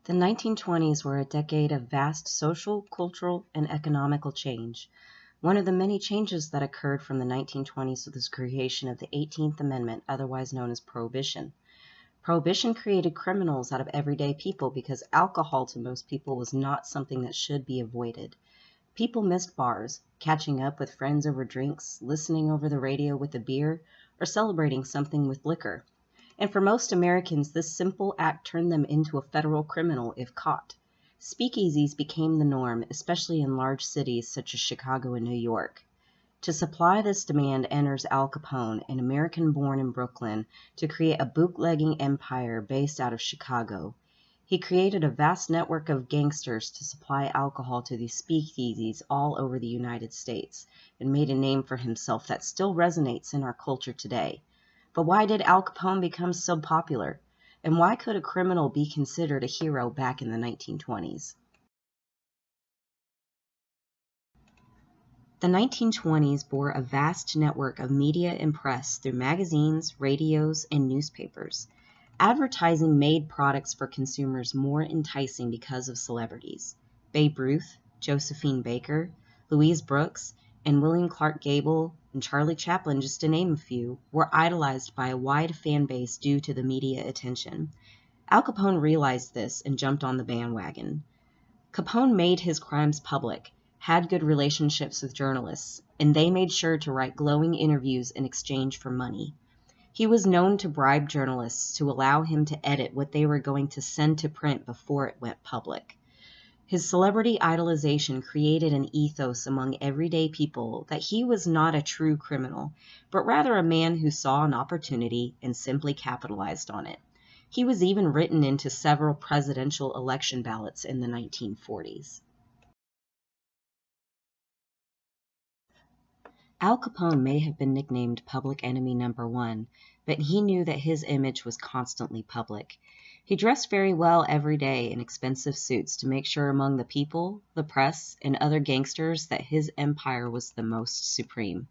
The 1920s were a decade of vast social, cultural, and economical change. One of the many changes that occurred from the 1920s was the creation of the 18th Amendment, otherwise known as Prohibition. Prohibition created criminals out of everyday people because alcohol to most people was not something that should be avoided. People missed bars, catching up with friends over drinks, listening over the radio with a beer, or celebrating something with liquor. And for most Americans, this simple act turned them into a federal criminal if caught. Speakeasies became the norm, especially in large cities such as Chicago and New York. To supply this demand enters Al Capone, an American born in Brooklyn, to create a bootlegging empire based out of Chicago. He created a vast network of gangsters to supply alcohol to these speakeasies all over the United States, and made a name for himself that still resonates in our culture today. But why did Al Capone become so popular? And why could a criminal be considered a hero back in the 1920s? The 1920s bore a vast network of media and press through magazines, radios, and newspapers. Advertising made products for consumers more enticing because of celebrities. Babe Ruth, Josephine Baker, Louise Brooks, and William Clark Gable and Charlie Chaplin, just to name a few, were idolized by a wide fan base due to the media attention. Al Capone realized this and jumped on the bandwagon. Capone made his crimes public, had good relationships with journalists, and they made sure to write glowing interviews in exchange for money. He was known to bribe journalists to allow him to edit what they were going to send to print before it went public. His celebrity idolization created an ethos among everyday people that he was not a true criminal, but rather a man who saw an opportunity and simply capitalized on it. He was even written into several presidential election ballots in the 1940s. Al Capone may have been nicknamed Public Enemy Number 1, but he knew that his image was constantly public. He dressed very well every day in expensive suits to make sure among the people, the press, and other gangsters that his empire was the most supreme.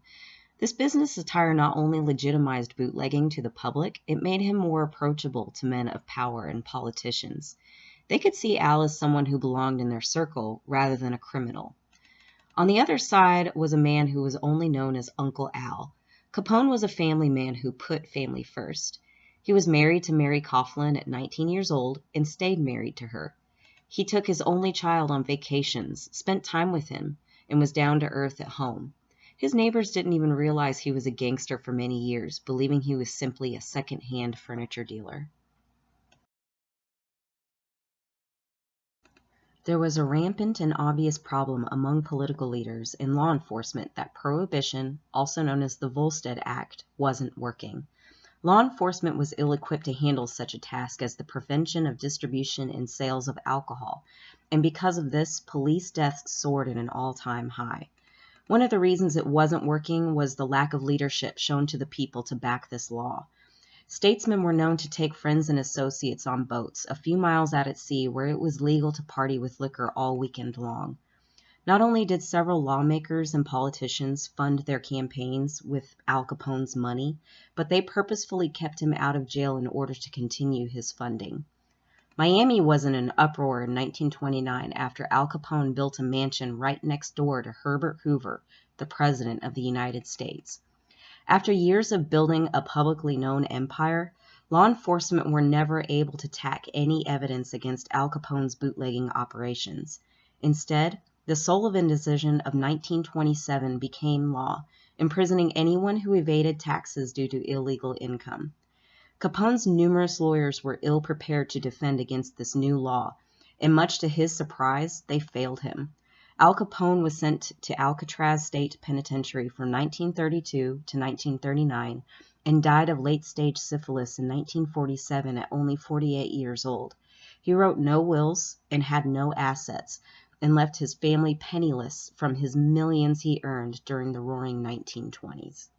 This business attire not only legitimized bootlegging to the public, it made him more approachable to men of power and politicians. They could see Al as someone who belonged in their circle rather than a criminal. On the other side was a man who was only known as Uncle Al. Capone was a family man who put family first. He was married to Mary Coughlin at 19 years old and stayed married to her. He took his only child on vacations, spent time with him, and was down to earth at home. His neighbors didn't even realize he was a gangster for many years, believing he was simply a second-hand furniture dealer. There was a rampant and obvious problem among political leaders and law enforcement that Prohibition, also known as the Volstead Act, wasn't working. Law enforcement was ill-equipped to handle such a task as the prevention of distribution and sales of alcohol, and because of this, police deaths soared at an all-time high. One of the reasons it wasn't working was the lack of leadership shown to the people to back this law. Statesmen were known to take friends and associates on boats a few miles out at sea where it was legal to party with liquor all weekend long. Not only did several lawmakers and politicians fund their campaigns with Al Capone's money, but they purposefully kept him out of jail in order to continue his funding. Miami was in an uproar in 1929 after Al Capone built a mansion right next door to Herbert Hoover, the President of the United States. After years of building a publicly known empire, law enforcement were never able to tack any evidence against Al Capone's bootlegging operations. Instead, the Sullivan decision of 1927 became law, imprisoning anyone who evaded taxes due to illegal income. Capone's numerous lawyers were ill-prepared to defend against this new law, and much to his surprise, they failed him. Al Capone was sent to Alcatraz State Penitentiary from 1932 to 1939 and died of late-stage syphilis in 1947 at only 48 years old. He wrote no wills and had no assets, and left his family penniless from his millions he earned during the roaring 1920s.